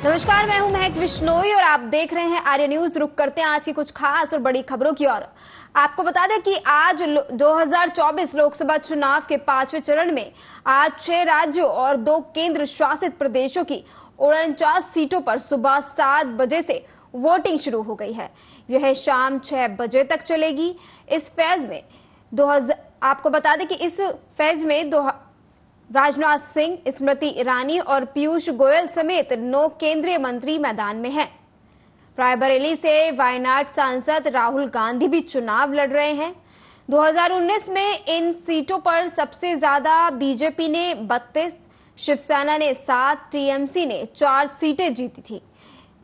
नमस्कार, मैं हूं महक विश्नोई और आप देख रहे हैं आर्य न्यूज। रुक करते हैं आज की कुछ खास और बड़ी खबरों की ओर। आपको बता दें कि आज 2024 लोकसभा चुनाव के 5वें चरण में आज 6 राज्यों और 2 केंद्र शासित प्रदेशों की 49 सीटों पर सुबह 7 बजे से वोटिंग शुरू हो गई है। यह शाम 6 बजे तक चलेगी। इस फेज में आपको बता दें कि इस फेज में राजनाथ सिंह, स्मृति ईरानी और पीयूष गोयल समेत 9 केंद्रीय मंत्री मैदान में हैं। रायबरेली से वायनाड सांसद राहुल गांधी भी चुनाव लड़ रहे हैं। 2019 में इन सीटों पर सबसे ज्यादा बीजेपी ने 32, शिवसेना ने 7, टीएमसी ने 4 सीटें जीती थी।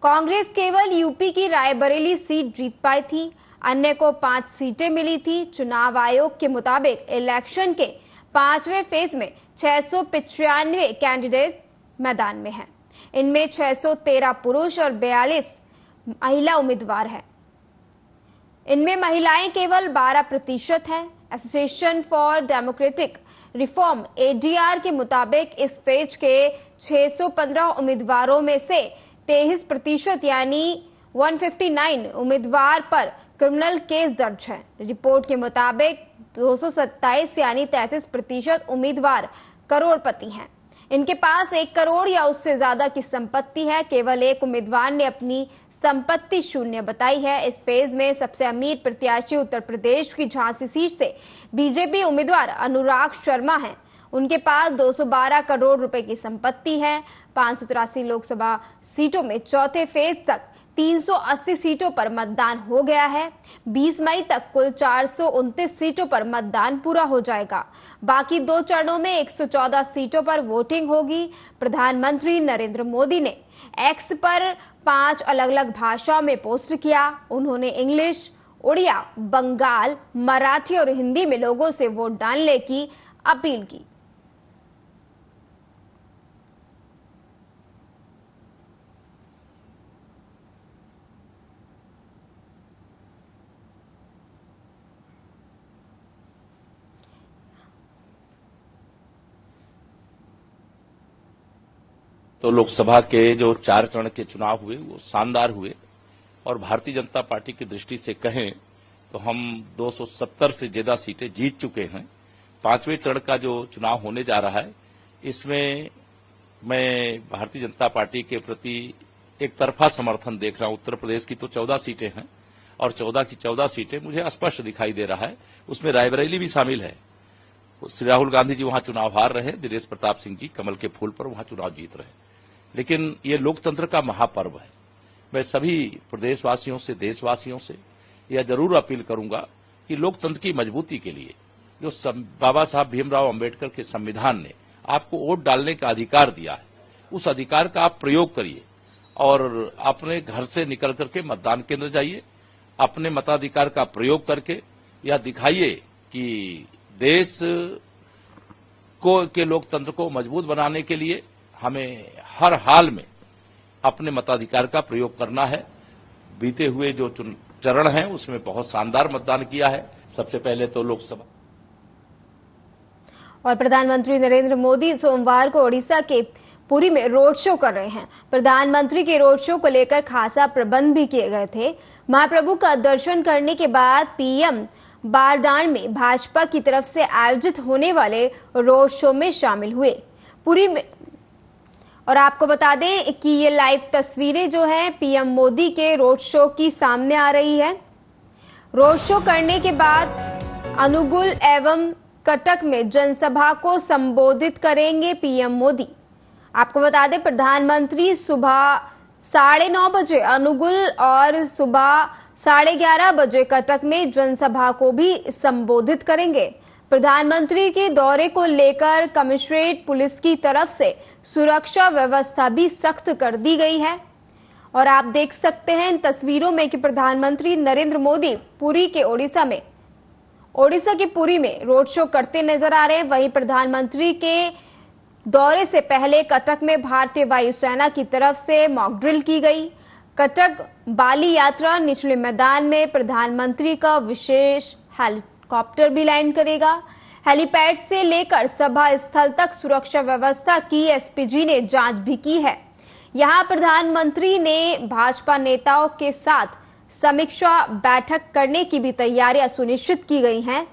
कांग्रेस केवल यूपी की रायबरेली सीट जीत पाई थी, अन्य को 5 सीटें मिली थी। चुनाव आयोग के मुताबिक इलेक्शन के 5वें फेज में 695 कैंडिडेट मैदान में हैं। इनमें 613 पुरुष और 42 महिला उम्मीदवार हैं। इनमें महिलाएं केवल 12% हैं। Association for democratic reform ADR के मुताबिक इस फेज के 615 उम्मीदवारों में से 23% यानी 159 उम्मीदवार पर क्रिमिनल केस दर्ज है। रिपोर्ट के मुताबिक 227 यानी 33% उम्मीदवार करोड़पति हैं। इनके पास 1 करोड़ या उससे ज्यादा की संपत्ति है। केवल एक उम्मीदवार ने अपनी संपत्ति शून्य बताई है। इस फेज में सबसे अमीर प्रत्याशी उत्तर प्रदेश की झांसी सीट से बीजेपी उम्मीदवार अनुराग शर्मा हैं। उनके पास 212 करोड़ रुपए की संपत्ति है। 583 लोकसभा सीटों में चौथे फेज तक 380 सीटों पर मतदान हो गया है। 20 मई तक कुल 429 सीटों पर मतदान पूरा हो जाएगा। बाकी 2 चरणों में 114 सीटों पर वोटिंग होगी। प्रधानमंत्री नरेंद्र मोदी ने एक्स पर 5 अलग अलग भाषाओं में पोस्ट किया। उन्होंने इंग्लिश, उड़िया, बंगाल, मराठी और हिंदी में लोगों से वोट डालने की अपील की। तो लोकसभा के जो 4 चरण के चुनाव हुए वो शानदार हुए और भारतीय जनता पार्टी की दृष्टि से कहें तो हम 270 से ज्यादा सीटें जीत चुके हैं। 5वें चरण का जो चुनाव होने जा रहा है इसमें मैं भारतीय जनता पार्टी के प्रति एक तरफा समर्थन देख रहा हूं। उत्तर प्रदेश की तो 14 सीटें हैं और 14 की 14 सीटें मुझे स्पष्ट दिखाई दे रहा है। उसमें रायबरेली भी शामिल है। श्री राहुल गांधी जी वहां चुनाव हार रहे, दिनेश प्रताप सिंह जी कमल के फूल पर वहां चुनाव जीत रहे। लेकिन ये लोकतंत्र का महापर्व है। मैं सभी प्रदेशवासियों से, देशवासियों से यह जरूर अपील करूंगा कि लोकतंत्र की मजबूती के लिए जो बाबा साहब भीमराव अंबेडकर के संविधान ने आपको वोट डालने का अधिकार दिया है, उस अधिकार का आप प्रयोग करिए और अपने घर से निकल करके मतदान केंद्र जाइए। अपने मताधिकार का प्रयोग करके यह दिखाइए कि देश के लोकतंत्र को मजबूत बनाने के लिए हमें हर हाल में अपने मताधिकार का प्रयोग करना है। बीते हुए जो चरण हैं उसमें बहुत शानदार मतदान किया है। सबसे पहले तो लोकसभा। और प्रधानमंत्री नरेंद्र मोदी सोमवार को ओडिशा के पुरी में रोड शो कर रहे हैं। प्रधानमंत्री के रोड शो को लेकर खासा प्रबंध भी किए गए थे। महाप्रभु का दर्शन करने के बाद पीएम बारदान में भाजपा की तरफ से आयोजित होने वाले रोड शो में शामिल हुए। पुरी में और आपको बता दें कि ये लाइव तस्वीरें जो हैं पीएम मोदी के रोड शो की सामने आ रही है। रोड शो करने के बाद अनुगुल एवं कटक में जनसभा को संबोधित करेंगे पीएम मोदी। आपको बता दें प्रधानमंत्री सुबह 9:30 बजे अनुगुल और सुबह 11:30 बजे कटक में जनसभा को भी संबोधित करेंगे। प्रधानमंत्री के दौरे को लेकर कमिश्नरेट पुलिस की तरफ से सुरक्षा व्यवस्था भी सख्त कर दी गई है। और आप देख सकते हैं इन तस्वीरों में कि प्रधानमंत्री नरेंद्र मोदी पुरी के ओडिशा के पुरी में रोड शो करते नजर आ रहे हैं। वहीं प्रधानमंत्री के दौरे से पहले कटक में भारतीय वायुसेना की तरफ से मॉक ड्रिल की गई। कटक बाली यात्रा निचले मैदान में प्रधानमंत्री का विशेष हेलीकॉप्टर भी लैंड करेगा। हेलीपैड से लेकर सभा स्थल तक सुरक्षा व्यवस्था की एसपीजी ने जांच भी की है। यहां प्रधानमंत्री ने भाजपा नेताओं के साथ समीक्षा बैठक करने की भी तैयारियां सुनिश्चित की गई हैं।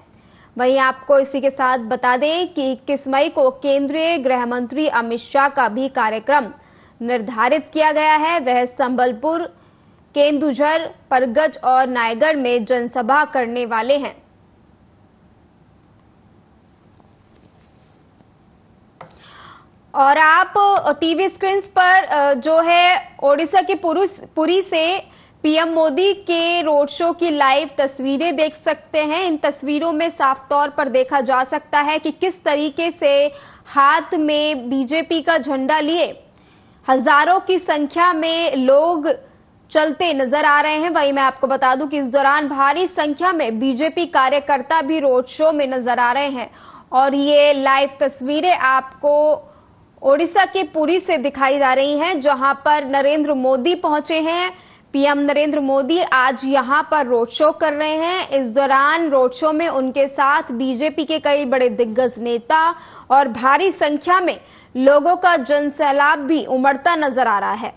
वहीं आपको इसी के साथ बता दें कि 21 मई को केंद्रीय गृह मंत्री अमित शाह का भी कार्यक्रम निर्धारित किया गया है। वह संबलपुर, केंदुझर, परगज और नायगढ़ में जनसभा करने वाले हैं। और आप टीवी स्क्रीन पर जो है ओडिशा के पुरी से पीएम मोदी के रोड शो की लाइव तस्वीरें देख सकते हैं। इन तस्वीरों में साफ तौर पर देखा जा सकता है कि किस तरीके से हाथ में बीजेपी का झंडा लिए हजारों की संख्या में लोग चलते नजर आ रहे हैं। वहीं मैं आपको बता दूं कि इस दौरान भारी संख्या में बीजेपी कार्यकर्ता भी रोड शो में नजर आ रहे हैं। और ये लाइव तस्वीरें आपको ओडिशा के पुरी से दिखाई जा रही हैं, जहां पर नरेंद्र मोदी पहुंचे हैं। पीएम नरेंद्र मोदी आज यहां पर रोड शो कर रहे हैं। इस दौरान रोड शो में उनके साथ बीजेपी के कई बड़े दिग्गज नेता और भारी संख्या में लोगों का जनसैलाब भी उमड़ता नजर आ रहा है।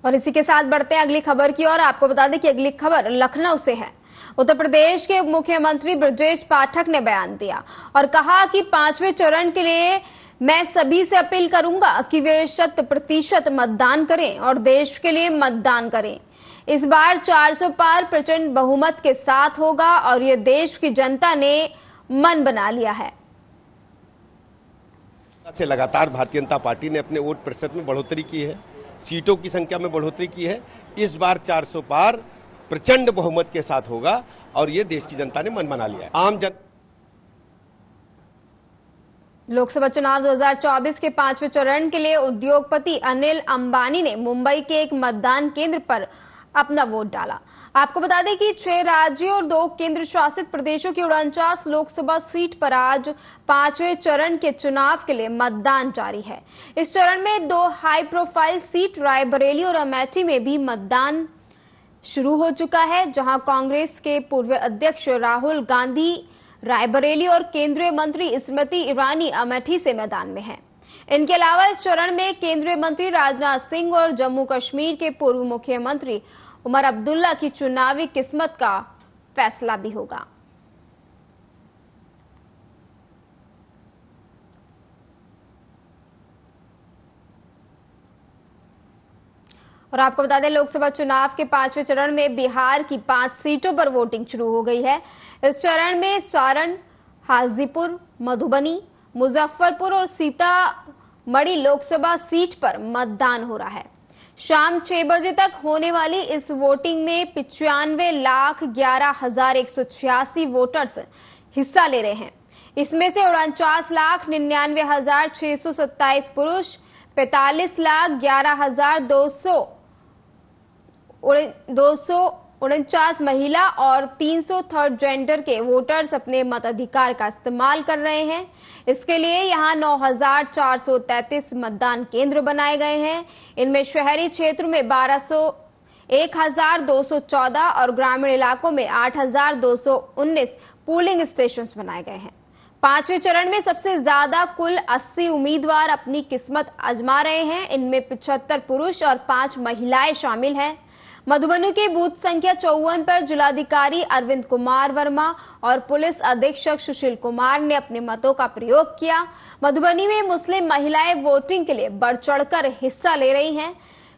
और इसी के साथ बढ़ते हैं अगली खबर की ओर। आपको बता दें कि अगली खबर लखनऊ से है। उत्तर प्रदेश के मुख्यमंत्री ब्रजेश पाठक ने बयान दिया और कहा कि 5वें चरण के लिए मैं सभी से अपील करूंगा कि वे 100% मतदान करें और देश के लिए मतदान करें। इस बार 400 पार प्रचंड बहुमत के साथ होगा और ये देश की जनता ने मन बना लिया है। से लगातार भारतीय जनता पार्टी ने अपने वोट प्रतिशत में बढ़ोतरी की है, सीटों की संख्या में बढ़ोतरी की है। इस बार 400 पार प्रचंड बहुमत के साथ होगा और ये देश की जनता ने मन बना लिया है। आम जन लोकसभा चुनाव 2024 के 5वें चरण के लिए उद्योगपति अनिल अंबानी ने मुंबई के एक मतदान केंद्र पर अपना वोट डाला। आपको बता दें कि 6 राज्यों और 2 केंद्र शासित प्रदेशों की 49 लोकसभा सीट पर आज 5वें चरण के चुनाव के लिए मतदान जारी है। इस चरण में 2 हाई प्रोफाइल सीट रायबरेली और अमेठी में भी मतदान शुरू हो चुका है, जहां कांग्रेस के पूर्व अध्यक्ष राहुल गांधी रायबरेली और केंद्रीय मंत्री स्मृति ईरानी अमेठी से मैदान में हैं। इनके अलावा इस चरण में केंद्रीय मंत्री राजनाथ सिंह और जम्मू कश्मीर के पूर्व मुख्यमंत्री उमर अब्दुल्ला की चुनावी किस्मत का फैसला भी होगा। और आपको बता दें, लोकसभा चुनाव के 5वें चरण में बिहार की 5 सीटों पर वोटिंग शुरू हो गई है। इस चरण में सारण, हाजीपुर, मधुबनी, मुजफ्फरपुर और सीतामढ़ी लोकसभा सीट पर मतदान हो रहा है। शाम 6 बजे तक होने वाली इस वोटिंग में 95,11,186 वोटर्स हिस्सा ले रहे हैं। इसमें से 49,99,627 पुरुष, 45,11,249 महिला और 300 थर्ड जेंडर के वोटर्स अपने मताधिकार का इस्तेमाल कर रहे हैं। इसके लिए यहां 9,433 मतदान केंद्र बनाए गए हैं। इनमें शहरी क्षेत्र में 1,214 और ग्रामीण इलाकों में 8,219 पोलिंग स्टेशन बनाए गए हैं। 5वें चरण में सबसे ज्यादा कुल 80 उम्मीदवार अपनी किस्मत आजमा रहे हैं। इनमें 75 पुरुष और 5 महिलाएं शामिल हैं। मधुबनी की बूथ संख्या 54 पर जिलाधिकारी अरविंद कुमार वर्मा और पुलिस अधीक्षक सुशील कुमार ने अपने मतों का प्रयोग किया। मधुबनी में मुस्लिम महिलाएं वोटिंग के लिए बढ़ चढ़कर हिस्सा ले रही हैं,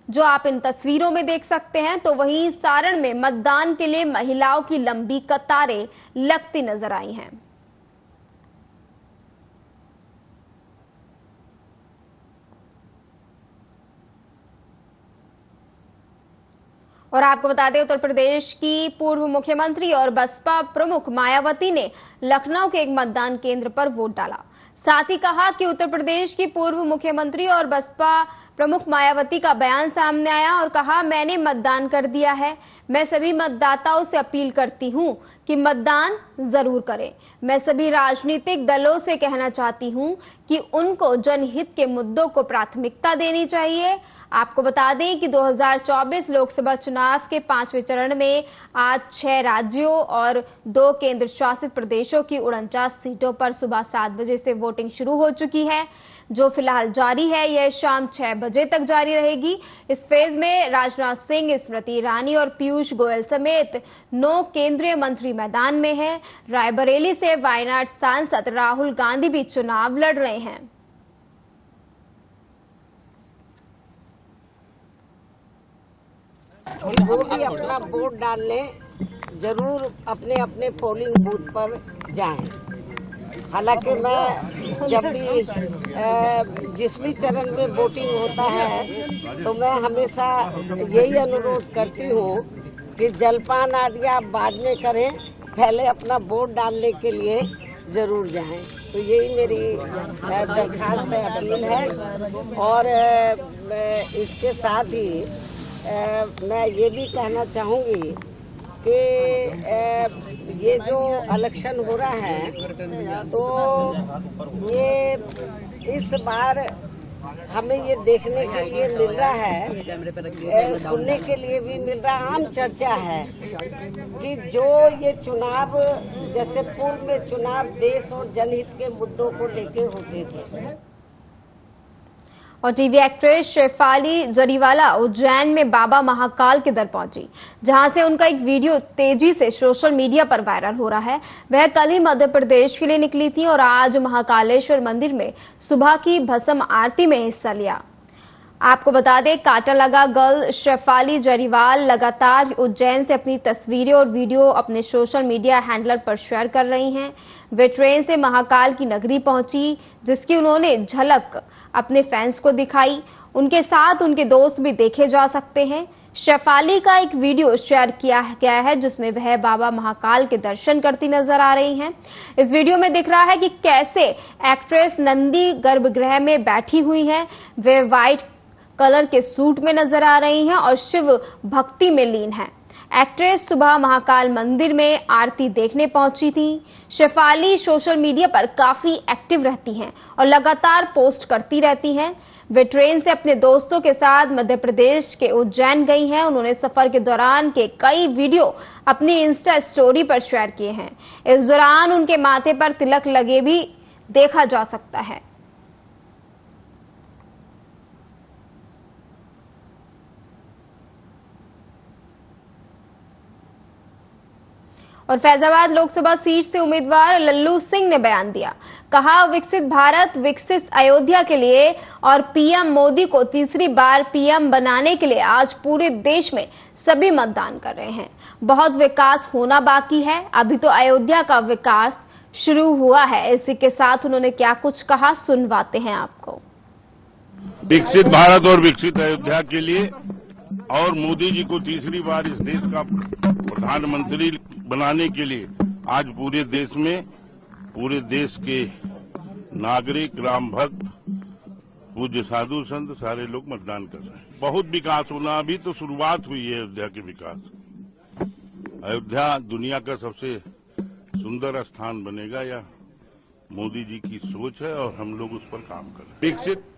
जो आप इन तस्वीरों में देख सकते हैं। तो वहीं सारण में मतदान के लिए महिलाओं की लंबी कतारें लगती नजर आई हैं। और आपको बता दें, उत्तर प्रदेश की पूर्व मुख्यमंत्री और बसपा प्रमुख मायावती ने लखनऊ के एक मतदान केंद्र पर वोट डाला। साथ ही कहा कि उत्तर प्रदेश की पूर्व मुख्यमंत्री और बसपा प्रमुख मायावती का बयान सामने आया और कहा, मैंने मतदान कर दिया है। मैं सभी मतदाताओं से अपील करती हूं कि मतदान जरूर करें। मैं सभी राजनीतिक दलों से कहना चाहती हूं कि उनको जनहित के मुद्दों को प्राथमिकता देनी चाहिए। आपको बता दें कि 2024 लोकसभा चुनाव के 5वें चरण में आज 6 राज्यों और 2 केंद्र शासित प्रदेशों की 49 सीटों पर सुबह 7 बजे से वोटिंग शुरू हो चुकी है, जो फिलहाल जारी है। यह शाम 6 बजे तक जारी रहेगी। इस फेज में राजनाथ सिंह, स्मृति ईरानी और पीयूष गोयल समेत 9 केंद्रीय मंत्री मैदान में हैं। रायबरेली से वायनाड सांसद राहुल गांधी भी चुनाव लड़ रहे हैं। वो भी अपना वोट डालने जरूर अपने अपने पोलिंग बूथ पर जाएं। हालांकि मैं जब भी जिस भी चरण में वोटिंग होता है तो मैं हमेशा यही अनुरोध करती हूँ कि जलपान आदि आप बाद में करें, पहले अपना वोट डालने के लिए जरूर जाएं। तो यही मेरी दरखास्त अपील है। और इसके साथ ही मैं ये भी कहना चाहूँगी कि ये जो इलेक्शन हो रहा है तो ये इस बार हमें ये देखने के लिए मिल रहा है, सुनने के लिए भी मिल रहा, आम चर्चा है कि जो ये चुनाव, जैसे पूर्व में चुनाव देश और जनहित के मुद्दों को लेके होते थे। और टीवी एक्ट्रेस शेफाली जरीवाला उज्जैन में बाबा महाकाल के दर पहुंची, जहां से उनका एक वीडियो तेजी से सोशल मीडिया पर वायरल हो रहा है। वह कल ही मध्य प्रदेश के लिए निकली थी और आज महाकालेश्वर मंदिर में सुबह की भस्म आरती में हिस्सा लिया। आपको बता दें, कांटा लगा गर्ल शेफाली जरीवाल लगातार उज्जैन से अपनी तस्वीरें और वीडियो अपने सोशल मीडिया हैंडलर पर शेयर कर रही हैं। वे ट्रेन से महाकाल की नगरी पहुंची, जिसकी उन्होंने झलक अपने फैंस को दिखाई। उनके साथ उनके दोस्त भी देखे जा सकते हैं। शेफाली का एक वीडियो शेयर किया गया है जिसमें वह बाबा महाकाल के दर्शन करती नजर आ रही हैं। इस वीडियो में दिख रहा है कि कैसे एक्ट्रेस नंदी गर्भगृह में बैठी हुई हैं। वे व्हाइट कलर के सूट में नजर आ रही हैं और शिव भक्ति में लीन हैं। एक्ट्रेस सुबह महाकाल मंदिर में आरती देखने पहुंची थी। शेफाली सोशल मीडिया पर काफी एक्टिव रहती हैं और लगातार पोस्ट करती रहती हैं। वे ट्रेन से अपने दोस्तों के साथ मध्य प्रदेश के उज्जैन गई हैं। उन्होंने सफर के दौरान के कई वीडियो अपनी इंस्टा स्टोरी पर शेयर किए हैं। इस दौरान उनके माथे पर तिलक लगे भी देखा जा सकता है। और फैजाबाद लोकसभा सीट से उम्मीदवार लल्लू सिंह ने बयान दिया। कहा, विकसित भारत, विकसित अयोध्या के लिए और पीएम मोदी को तीसरी बार पीएम बनाने के लिए आज पूरे देश में सभी मतदान कर रहे हैं। बहुत विकास होना बाकी है, अभी तो अयोध्या का विकास शुरू हुआ है। इसी के साथ उन्होंने क्या कुछ कहा, सुनवाते हैं आपको। विकसित भारत और विकसित अयोध्या के लिए और मोदी जी को तीसरी बार इस देश का प्रधानमंत्री बनाने के लिए आज पूरे देश में, पूरे देश के नागरिक, राम भक्त, पूज्य साधु संत सारे लोग मतदान कर रहे हैं। बहुत विकास होना, अभी तो शुरुआत हुई है अयोध्या के विकास। अयोध्या दुनिया का सबसे सुंदर स्थान बनेगा, या मोदी जी की सोच है और हम लोग उस पर काम कर रहे हैं। विकसित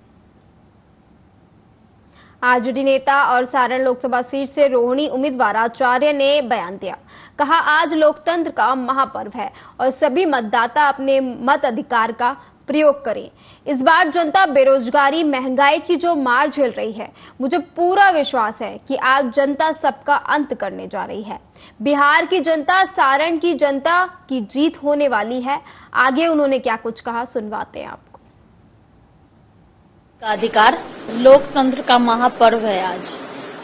आरजेडी नेता और सारण लोकसभा सीट से रोहिणी उम्मीदवार आचार्य ने बयान दिया। कहा, आज लोकतंत्र का महापर्व है और सभी मतदाता अपने मत अधिकार का प्रयोग करें। इस बार जनता बेरोजगारी, महंगाई की जो मार झेल रही है, मुझे पूरा विश्वास है कि आज जनता सबका अंत करने जा रही है। बिहार की जनता, सारण की जनता की जीत होने वाली है। आगे उन्होंने क्या कुछ कहा, सुनवाते हैं आपको। का अधिकार, लोकतंत्र का महापर्व है आज,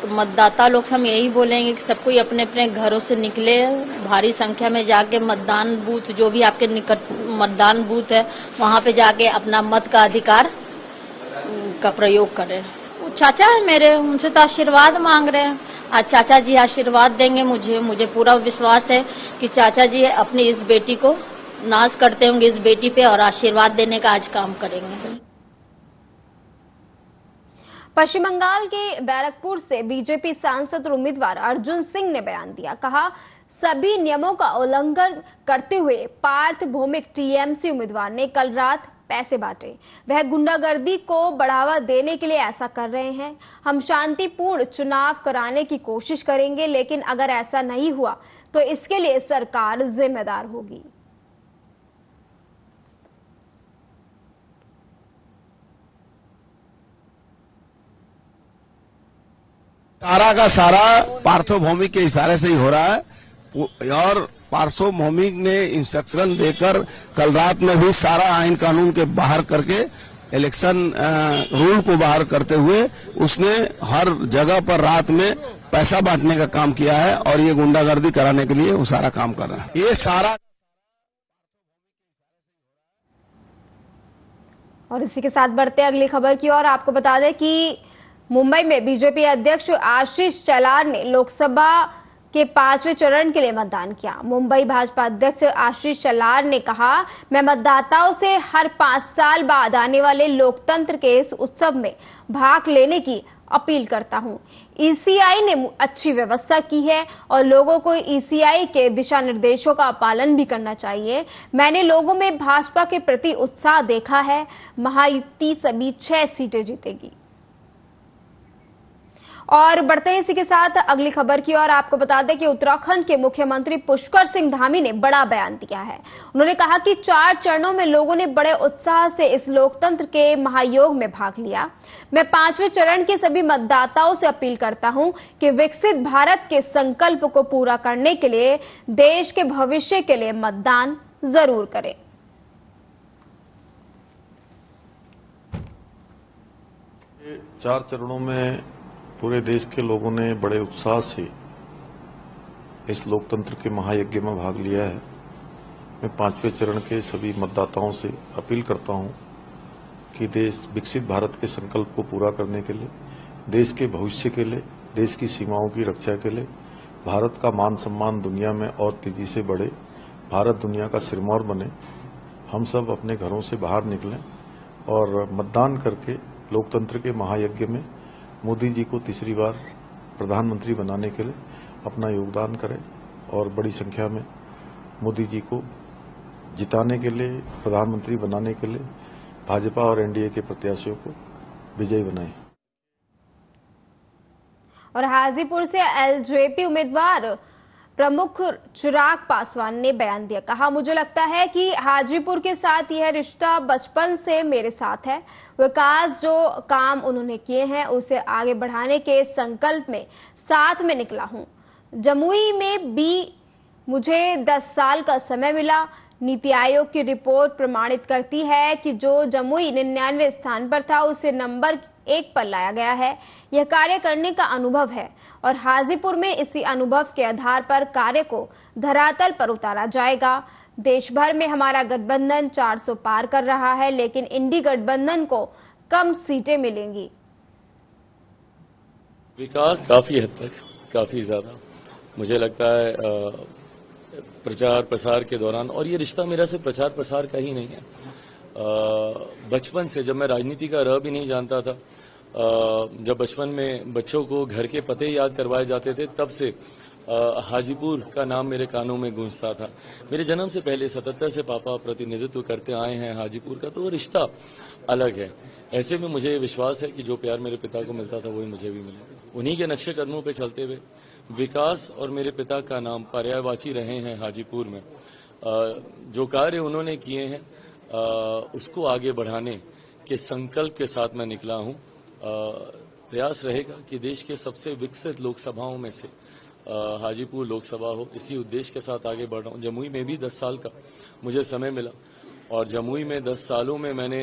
तो मतदाता लोग हम यही बोलेंगे कि सब कोई अपने अपने घरों से निकले, भारी संख्या में जाके मतदान बूथ, जो भी आपके निकट मतदान बूथ है, वहां पे जाके अपना मत का अधिकार का प्रयोग करें। वो चाचा है मेरे, उनसे तो आशीर्वाद मांग रहे हैं। आज चाचा जी आशीर्वाद देंगे मुझे पूरा विश्वास है कि चाचा जी अपनी इस बेटी को नाज करते होंगे, इस बेटी पे, और आशीर्वाद देने का आज काम करेंगे। पश्चिम बंगाल के बैरकपुर से बीजेपी सांसद और उम्मीदवार अर्जुन सिंह ने बयान दिया। कहा, सभी नियमों का उल्लंघन करते हुए पार्थ भौमिक टीएमसी उम्मीदवार ने कल रात पैसे बांटे। वह गुंडागर्दी को बढ़ावा देने के लिए ऐसा कर रहे हैं। हम शांतिपूर्ण चुनाव कराने की कोशिश करेंगे, लेकिन अगर ऐसा नहीं हुआ तो इसके लिए सरकार जिम्मेदार होगी। सारा का सारा पार्थोभौमिक के इशारे से ही हो रहा है और पार्थोभौमिक ने इंस्ट्रक्शन देकर कल रात में भी सारा आईन कानून के बाहर करके इलेक्शन रूल को बाहर करते हुए उसने हर जगह पर रात में पैसा बांटने का काम किया है और ये गुंडागर्दी कराने के लिए वो सारा काम कर रहा है। ये सारा और इसी के साथ बढ़ते अगली खबर की ओर। आपको बता दें कि मुंबई में बीजेपी अध्यक्ष आशीष शेलार ने लोकसभा के 5वें चरण के लिए मतदान किया। मुंबई भाजपा अध्यक्ष आशीष शेलार ने कहा, मैं मतदाताओं से हर 5 साल बाद आने वाले लोकतंत्र के इस उत्सव में भाग लेने की अपील करता हूं। ईसीआई ने अच्छी व्यवस्था की है और लोगों को ईसीआई के दिशा निर्देशों का पालन भी करना चाहिए। मैंने लोगों में भाजपा के प्रति उत्साह देखा है। महायुति सभी 6 सीटें जीतेगी। और बढ़ते हैं इसी के साथ अगली खबर की ओर। आपको बता दें कि उत्तराखंड के मुख्यमंत्री पुष्कर सिंह धामी ने बड़ा बयान दिया है। उन्होंने कहा कि 4 चरणों में लोगों ने बड़े उत्साह से इस लोकतंत्र के महायोग में भाग लिया। मैं 5वें चरण के सभी मतदाताओं से अपील करता हूं कि विकसित भारत के संकल्प को पूरा करने के लिए देश के भविष्य के लिए मतदान जरूर करें। चार चरणों में पूरे देश के लोगों ने बड़े उत्साह से इस लोकतंत्र के महायज्ञ में भाग लिया है। मैं 5वें चरण के सभी मतदाताओं से अपील करता हूं कि देश विकसित भारत के संकल्प को पूरा करने के लिए, देश के भविष्य के लिए, देश की सीमाओं की रक्षा के लिए, भारत का मान सम्मान दुनिया में और तेजी से बढ़े, भारत दुनिया का सिरमौर बने, हम सब अपने घरों से बाहर निकलें और मतदान करके लोकतंत्र के महायज्ञ में मोदी जी को तीसरी बार प्रधानमंत्री बनाने के लिए अपना योगदान करें और बड़ी संख्या में मोदी जी को जिताने के लिए, प्रधानमंत्री बनाने के लिए भाजपा और एनडीए के प्रत्याशियों को विजयी बनाएं। और हाजीपुर से एलजेपी उम्मीदवार प्रमुख चिराग पासवान ने बयान दिया। कहा, मुझे लगता है कि हाजीपुर के साथ यह रिश्ता बचपन से मेरे साथ है। विकास जो काम उन्होंने किए हैं उसे आगे बढ़ाने के संकल्प में साथ में निकला हूं। जमुई में भी मुझे 10 साल का समय मिला। नीति आयोग की रिपोर्ट प्रमाणित करती है कि जो जमुई 99वें स्थान पर था उसे नंबर 1 पर लाया गया है। यह कार्य करने का अनुभव है और हाजीपुर में इसी अनुभव के आधार पर कार्य को धरातल पर उतारा जाएगा। देश भर में हमारा गठबंधन 400 पार कर रहा है, लेकिन इंडी गठबंधन को कम सीटें मिलेंगी। विकास काफी हद तक, काफी ज्यादा मुझे लगता है प्रचार प्रसार के दौरान, और ये रिश्ता मेरा सिर्फ प्रचार प्रसार का ही नहीं है। बचपन से, जब मैं राजनीति का रह भी नहीं जानता था, जब बचपन में बच्चों को घर के पते याद करवाए जाते थे, तब से हाजीपुर का नाम मेरे कानों में गूंजता था। मेरे जन्म से पहले 77 से पापा प्रतिनिधित्व करते आए हैं हाजीपुर का, तो वो रिश्ता अलग है। ऐसे में मुझे विश्वास है कि जो प्यार मेरे पिता को मिलता था वही मुझे भी मिलेगा। उन्हीं के नक्शे कदमों पे चलते हुए विकास और मेरे पिता का नाम पर्यायवाची रहे हैं हाजीपुर में। जो कार्य उन्होंने किए हैं उसको आगे बढ़ाने के संकल्प के साथ मैं निकला हूं। प्रयास रहेगा कि देश के सबसे विकसित लोकसभाओं में से हाजीपुर लोकसभा हो। इसी उद्देश्य के साथ आगे बढ़ रहा हूं। जमुई में भी 10 साल का मुझे समय मिला और जमुई में 10 सालों में मैंने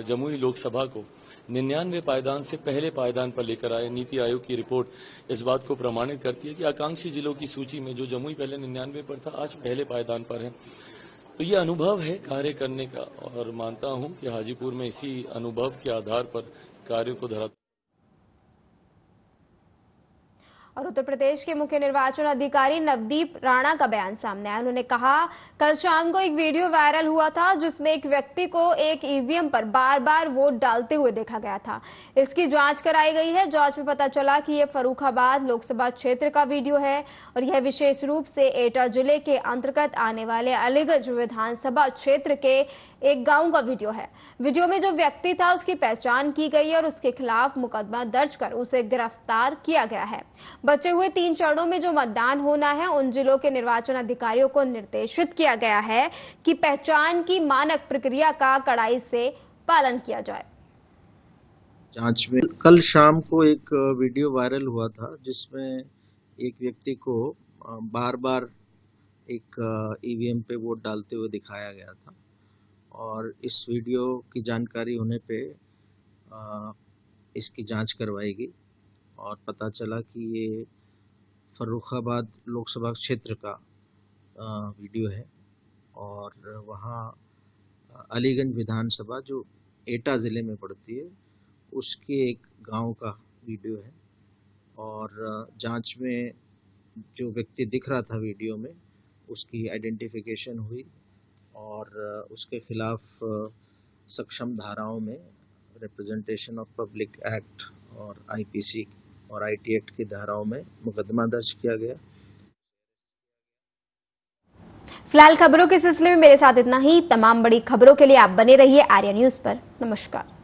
जमुई लोकसभा को 99 पायदान से पहले पायदान पर लेकर आए। नीति आयोग की रिपोर्ट इस बात को प्रमाणित करती है कि आकांक्षी जिलों की सूची में जो जमुई पहले 99 पर था, आज पहले पायदान पर है। तो ये अनुभव है कार्य करने का और मानता हूं कि हाजीपुर में इसी अनुभव के आधार पर कार्यों को धरा। और उत्तर प्रदेश के मुख्य निर्वाचन अधिकारी नवदीप राणा का बयान सामने आया। उन्होंने कहा, कल शाम को एक वीडियो वायरल हुआ था जिसमें एक व्यक्ति को एक ईवीएम पर बार बार वोट डालते हुए देखा गया था। इसकी जांच कराई गई है। जांच में पता चला कि यह फर्रुखाबाद लोकसभा क्षेत्र का वीडियो है और यह विशेष रूप से एटा जिले के अंतर्गत आने वाले अलीगंज विधानसभा क्षेत्र के एक गांव का वीडियो है। वीडियो में जो व्यक्ति था उसकी पहचान की गई और उसके खिलाफ मुकदमा दर्ज कर उसे गिरफ्तार किया गया है। बचे हुए 3 चरणों में जो मतदान होना है, उन जिलों के निर्वाचन अधिकारियों को निर्देशित किया गया है कि पहचान की मानक प्रक्रिया का कड़ाई से पालन किया जाए। जांच में कल शाम को एक वीडियो वायरल हुआ था जिसमें एक व्यक्ति को बार बार एक ईवीएम पे वोट डालते हुए दिखाया गया था और इस वीडियो की जानकारी होने पे इसकी जांच करवाई गई और पता चला कि ये फर्रुखाबाद लोकसभा क्षेत्र का वीडियो है और वहाँ अलीगंज विधानसभा जो एटा ज़िले में पड़ती है उसके एक गांव का वीडियो है और जांच में जो व्यक्ति दिख रहा था वीडियो में उसकी आइडेंटिफिकेशन हुई और उसके खिलाफ सक्षम धाराओं में रिप्रेजेंटेशन ऑफ पब्लिक एक्ट और आईपीसी और आईटी एक्ट की धाराओं में मुकदमा दर्ज किया गया। फिलहाल खबरों के सिलसिले में मेरे साथ इतना ही। तमाम बड़ी खबरों के लिए आप बने रहिए आर्या न्यूज पर। नमस्कार।